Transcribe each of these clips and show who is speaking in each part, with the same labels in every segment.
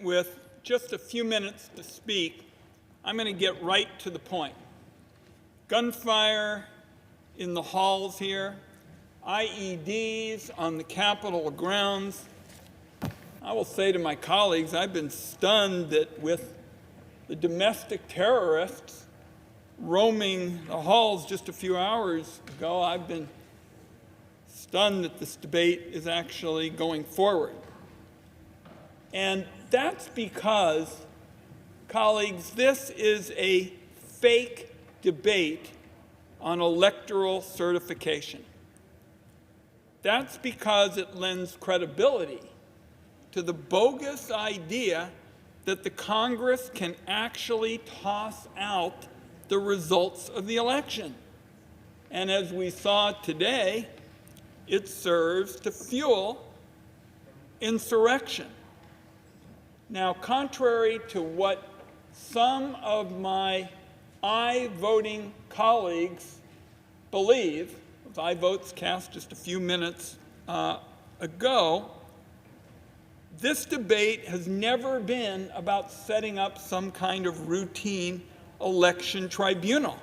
Speaker 1: With just a few minutes to speak, I'm going to get right to the point. Gunfire in the halls here, IEDs on the Capitol grounds. I will say to my colleagues, I've been stunned that with the domestic terrorists roaming the halls just a few hours ago, I've been stunned that this debate is actually going forward. And that's because, colleagues, this is a fake debate on electoral certification. That's because it lends credibility to the bogus idea that the Congress can actually toss out the results of the election. And as we saw today, it serves to fuel insurrection. Now, contrary to what some of my aye-voting colleagues believe, with aye votes cast just a few minutes ago, this debate has never been about setting up some kind of routine election tribunal.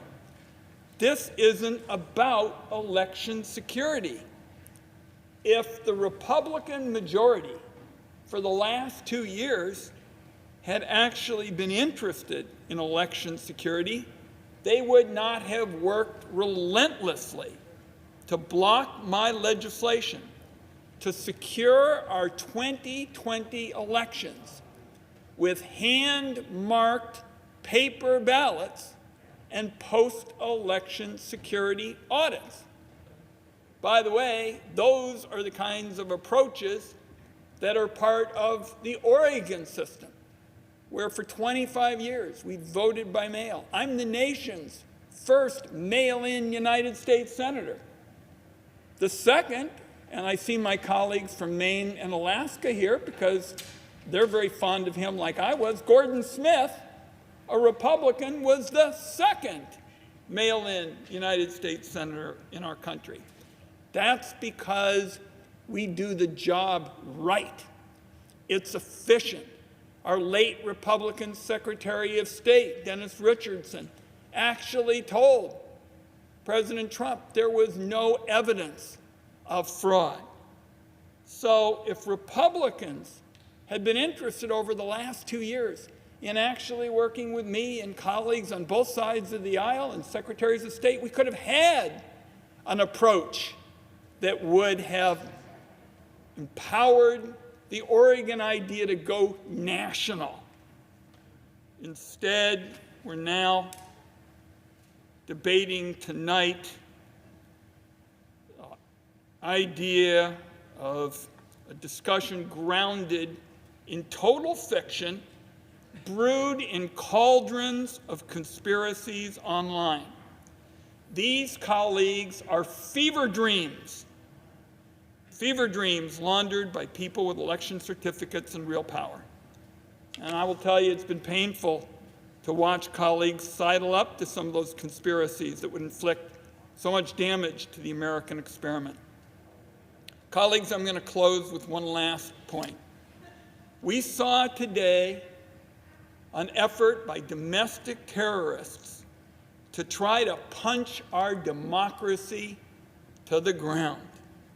Speaker 1: This isn't about election security. If the Republican majority for the last 2 years had actually been interested in election security, they would not have worked relentlessly to block my legislation to secure our 2020 elections with hand-marked paper ballots and post-election security audits. By the way, those are the kinds of approaches that are part of the Oregon system, where for 25 years we voted by mail. I'm the nation's first mail-in United States senator. The second, and I see my colleagues from Maine and Alaska here because they're very fond of him like I was, Gordon Smith, a Republican, was the second mail-in United States senator in our country. That's because we do the job right. It's efficient. Our late Republican Secretary of State, Dennis Richardson, actually told President Trump there was no evidence of fraud. So if Republicans had been interested over the last 2 years in actually working with me and colleagues on both sides of the aisle and secretaries of state, we could have had an approach that would have empowered the Oregon idea to go national. Instead, we're now debating tonight the idea of a discussion grounded in total fiction, brewed in cauldrons of conspiracies online. These, colleagues, are fever dreams laundered by people with election certificates and real power. And I will tell you, it's been painful to watch colleagues sidle up to some of those conspiracies that would inflict so much damage to the American experiment. Colleagues, I'm going to close with one last point. We saw today an effort by domestic terrorists to try to punch our democracy to the ground,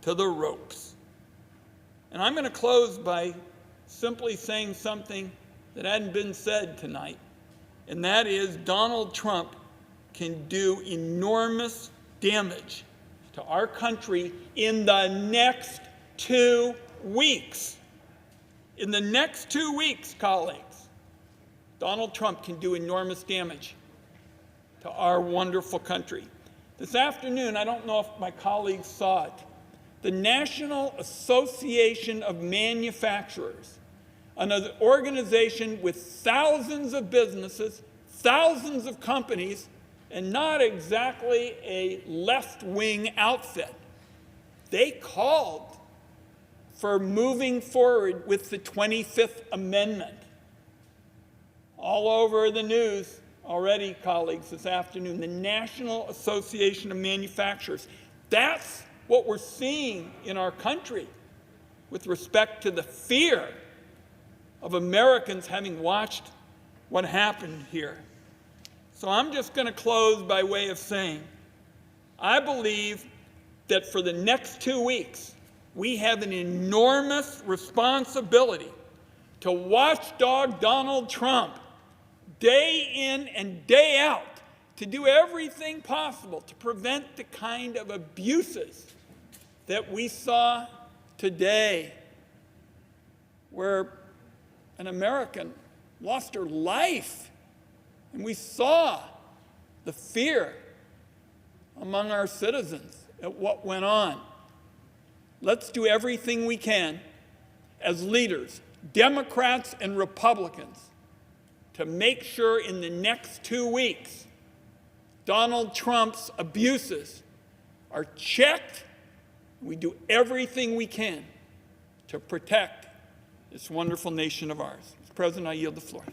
Speaker 1: to the ropes. And I'm going to close by simply saying something that hadn't been said tonight, and that is Donald Trump can do enormous damage to our country in the next 2 weeks. In the next 2 weeks, colleagues, Donald Trump can do enormous damage to our wonderful country. This afternoon, I don't know if my colleagues saw it, the National Association of Manufacturers, an organization with thousands of businesses, thousands of companies, and not exactly a left-wing outfit, they called for moving forward with the 25th Amendment. All over the news already, colleagues, this afternoon, the National Association of Manufacturers. That's what we're seeing in our country with respect to the fear of Americans having watched what happened here. So I'm just going to close by way of saying, I believe that for the next 2 weeks, we have an enormous responsibility to watchdog Donald Trump day in and day out, to do everything possible to prevent the kind of abuses that we saw today, where an American lost her life. And we saw the fear among our citizens at what went on. Let's do everything we can as leaders, Democrats and Republicans, to make sure in the next 2 weeks Donald Trump's abuses are checked. We do everything we can to protect this wonderful nation of ours. Mr. President, I yield the floor.